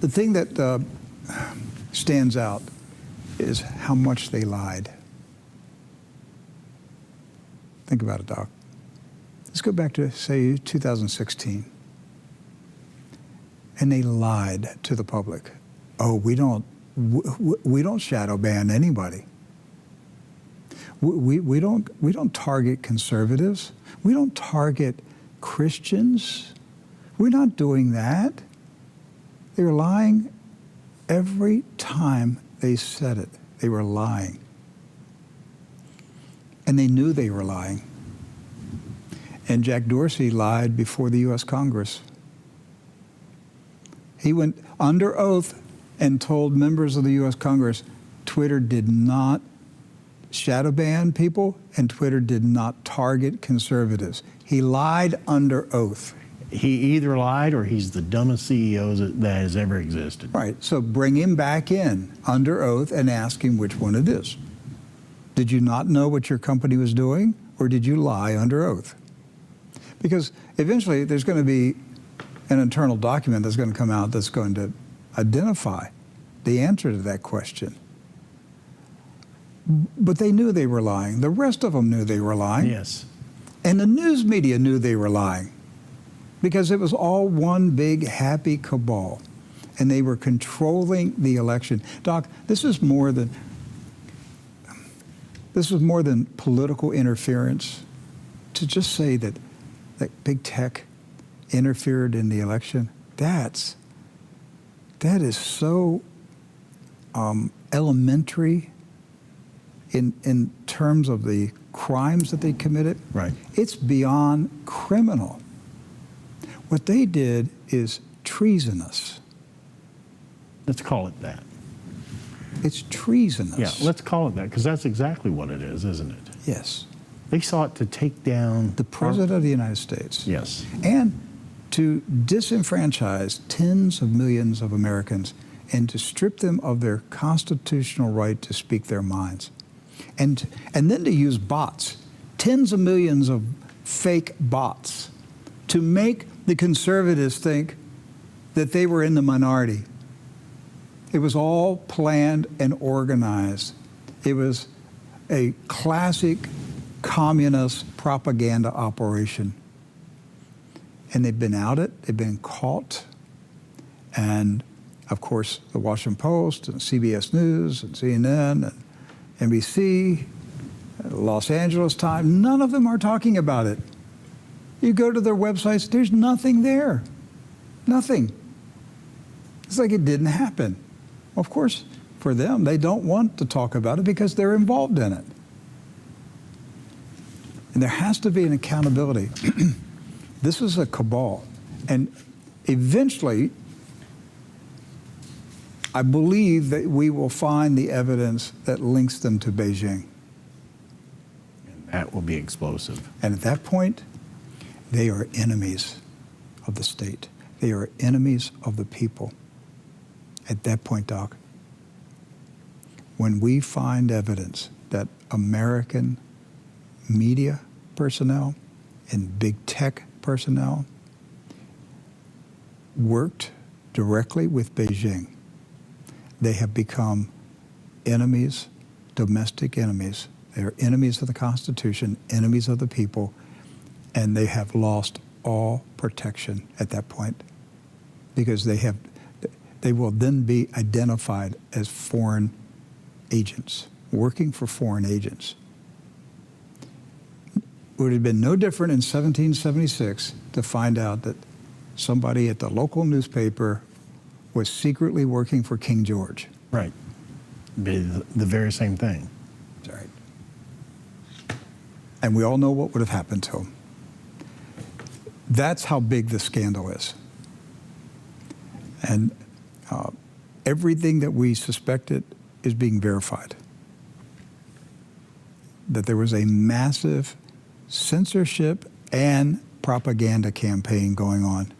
The thing that stands out is how much they lied. Think about it, Doc. Let's go back to, say, 2016. And they lied to the public. Oh, we don't shadow ban anybody. We don't target conservatives. We don't target Christians. We're not doing that. They were lying every time they said it. They were lying. And they knew they were lying. And Jack Dorsey lied before the U.S. Congress. He went under oath and told members of the U.S. Congress Twitter did not shadow ban people and Twitter did not target conservatives. He lied under oath. He either lied or he's the dumbest CEO that has ever existed. Right. So bring him back in under oath and ask him which one it is. Did you not know what your company was doing, or did you lie under oath? Because eventually there's going to be an internal document that's going to come out that's going to identify the answer to that question. But they knew they were lying. The rest of them knew they were lying. Yes. And the news media knew they were lying because it was all one big happy cabal. And they were controlling the election. Doc, this is more than political interference. To just say that big tech interfered in the election, that is so elementary in terms of the crimes that they committed. Right. It's beyond criminal. What they did is treasonous. Let's call it that. It's treasonous. Yeah, let's call it that, because that's exactly what it is, isn't it? Yes. They sought to take down the President of the United States. Yes. And to disenfranchise tens of millions of Americans and to strip them of their constitutional right to speak their minds. And then to use bots, tens of millions of fake bots, to make the conservatives think that they were in the minority. It was all planned and organized. It was a classic communist propaganda operation. And they've been outed, they've been caught. And of course, the Washington Post and CBS News and CNN and NBC, Los Angeles Times, none of them are talking about it. You go to their websites, there's nothing there. Nothing. It's like it didn't happen. Of course, for them, they don't want to talk about it because they're involved in it. And there has to be an accountability. This is a cabal. And eventually, I believe that we will find the evidence that links them to Beijing. And that will be explosive. And at that point, they are enemies of the state. They are enemies of the people. At that point, Doc, when we find evidence that American media personnel and big tech personnel worked directly with Beijing, they have become enemies, domestic enemies. They are enemies of the Constitution, enemies of the people, and they have lost all protection at that point because they will then be identified as foreign agents, working for foreign agents. It would have been no different in 1776 to find out that somebody at the local newspaper was secretly working for King George. Right. The very same thing. That's right. And we all know what would have happened to him. That's how big the scandal is. And everything that we suspected is being verified. That there was a massive censorship and propaganda campaign going on